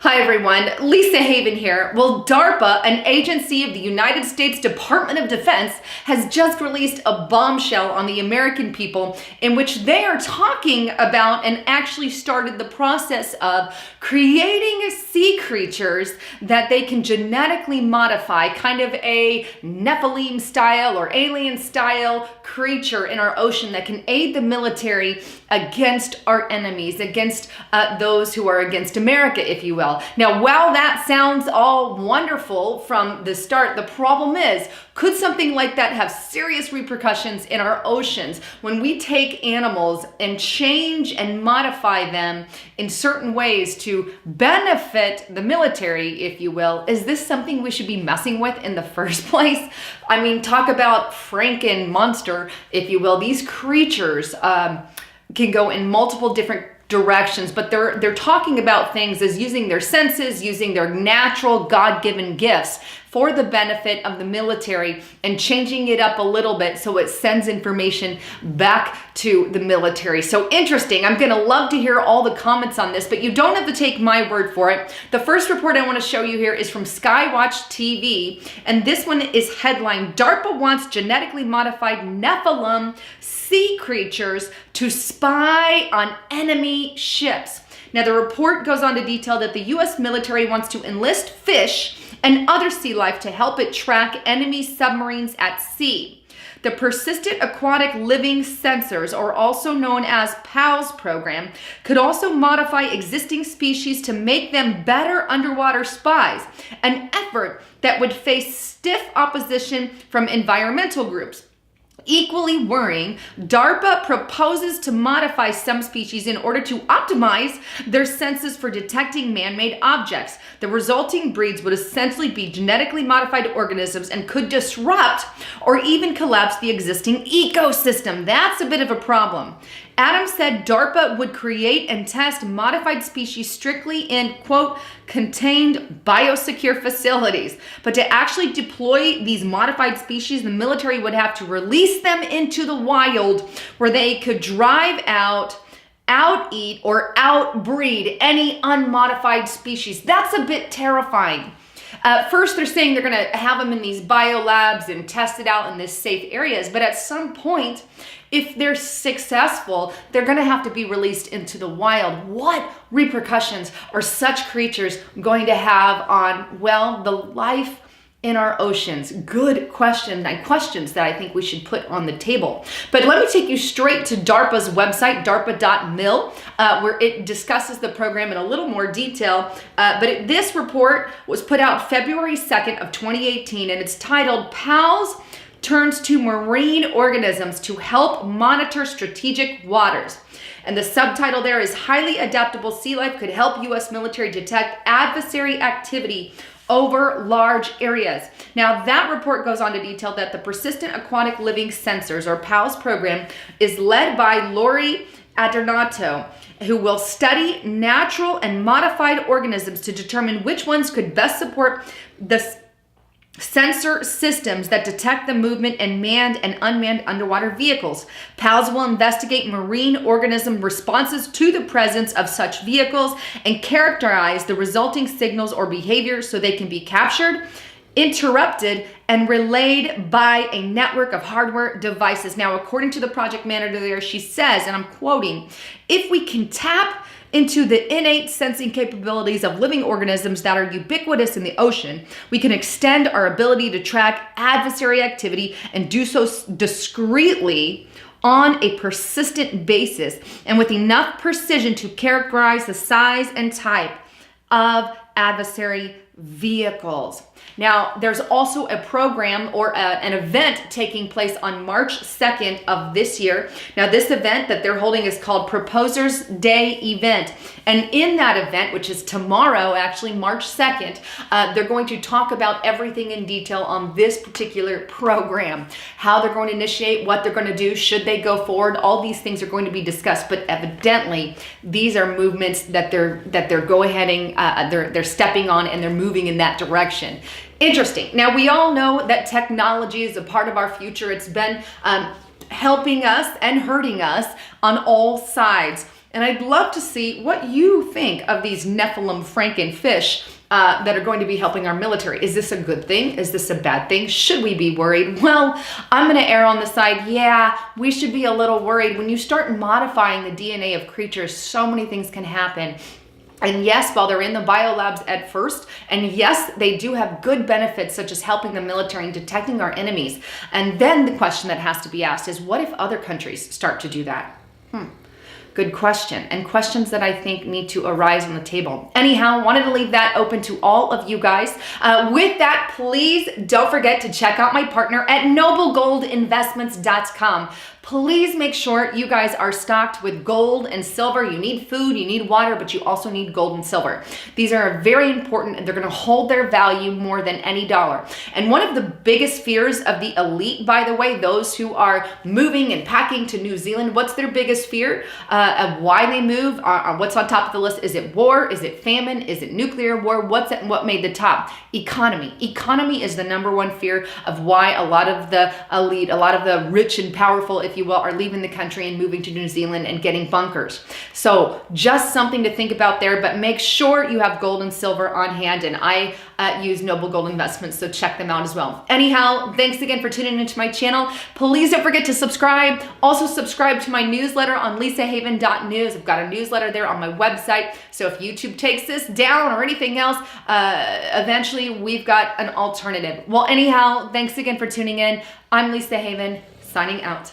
Hi everyone, Lisa Haven here. Well, DARPA, an agency of the United States Department of Defense, has just released a bombshell on the American people in which they are talking about and actually started the process of creating sea creatures that they can genetically modify, kind of a Nephilim style or alien style creature in our ocean that can aid the military against our enemies, against those who are against America, if you will. Now, while that sounds all wonderful from the start, the problem is, could something like that have serious repercussions in our oceans when we take animals and change and modify them in certain ways to benefit the military, if you will? Is this something we should be messing with in the first place? I mean, talk about Franken monster, if you will. These creatures can go in multiple different directions, but they're talking about things as using their senses, using their natural God-given gifts for the benefit of the military and changing it up a little bit so it sends information back to the military. So interesting. I'm going to love to hear all the comments on this, but you don't have to take my word for it. The first report I want to show you here is from Skywatch TV, and this one is headlined, DARPA wants genetically modified Nephilim sea creatures to spy on enemy ships. Now, the report goes on to detail that the U.S. military wants to enlist fish and other sea life to help it track enemy submarines at sea. The Persistent Aquatic Living Sensors, or also known as PALS program, could also modify existing species to make them better underwater spies, an effort that would face stiff opposition from environmental groups. Equally worrying, DARPA proposes to modify some species in order to optimize their senses for detecting man-made objects. The resulting breeds would essentially be genetically modified organisms and could disrupt or even collapse the existing ecosystem. That's a bit of a problem. Adams said DARPA would create and test modified species strictly in, quote, contained biosecure facilities. But to actually deploy these modified species, the military would have to release them into the wild where they could drive out, out-eat, or outbreed any unmodified species. That's a bit terrifying. First, they're saying they're going to have them in these biolabs and test it out in these safe areas. But at some point, if they're successful, they're going to have to be released into the wild. What repercussions are such creatures going to have on, well, the life in our oceans? Good question, and questions that I think we should put on the table. But let me take you straight to DARPA's website, darpa.mil, where it discusses the program in a little more detail. This report was put out February 2nd of 2018, and it's titled PALS Turns to Marine Organisms to Help Monitor Strategic Waters. And the subtitle there is Highly Adaptable Sea Life Could Help U.S. Military Detect Adversary Activity Over Large Areas. Now, that report goes on to detail that the Persistent Aquatic Living Sensors, or PALS program, is led by Lori Adornato, who will study natural and modified organisms to determine which ones could best support the sensor systems that detect the movement in manned and unmanned underwater vehicles. PALS will investigate marine organism responses to the presence of such vehicles and characterize the resulting signals or behavior so they can be captured, interrupted, and relayed by a network of hardware devices. Now, according to the project manager there, she says, and I'm quoting, if we can tap into the innate sensing capabilities of living organisms that are ubiquitous in the ocean, we can extend our ability to track adversary activity and do so discreetly on a persistent basis and with enough precision to characterize the size and type of adversary vehicles. Now, there's also a program or an event taking place on March 2nd of this year. Now, this event that they're holding is called Proposers Day Event. And in that event, which is tomorrow, actually March 2nd, they're going to talk about everything in detail on this particular program, how they're going to initiate, what they're going to do, should they go forward. All these things are going to be discussed, but evidently these are movements that they're they're stepping on, and they're moving in that direction. Interesting. Now, we all know that technology is a part of our future. It's been helping us and hurting us on all sides. And I'd love to see what you think of these Nephilim Frankenfish that are going to be helping our military. Is this a good thing? Is this a bad thing? Should we be worried? Well, I'm going to err on the side, yeah, we should be a little worried. When you start modifying the DNA of creatures, so many things can happen. And yes, while they're in the biolabs at first, and yes, they do have good benefits such as helping the military and detecting our enemies. And then the question that has to be asked is, what if other countries start to do that? Good question, and questions that I think need to arise on the table. Anyhow, wanted to leave that open to all of you guys. With that, please don't forget to check out my partner at noblegoldinvestments.com. Please make sure you guys are stocked with gold and silver. You need food, you need water, but you also need gold and silver. These are very important and they're gonna hold their value more than any dollar. And one of the biggest fears of the elite, by the way, those who are moving and packing to New Zealand, what's their biggest fear of why they move? What's on top of the list? Is it war? Is it famine? Is it nuclear war? What made the top? Economy. Economy is the number one fear of why a lot of the elite, a lot of the rich and powerful, if you will, are leaving the country and moving to New Zealand and getting bunkers. So just something to think about there, but make sure you have gold and silver on hand. And I use Noble Gold Investments, so check them out as well. Anyhow, thanks again for tuning into my channel. Please don't forget to subscribe. Also subscribe to my newsletter on lisahaven.news. I've got a newsletter there on my website. So if YouTube takes this down or anything else, eventually we've got an alternative. Well, anyhow, thanks again for tuning in. I'm Lisa Haven, signing out.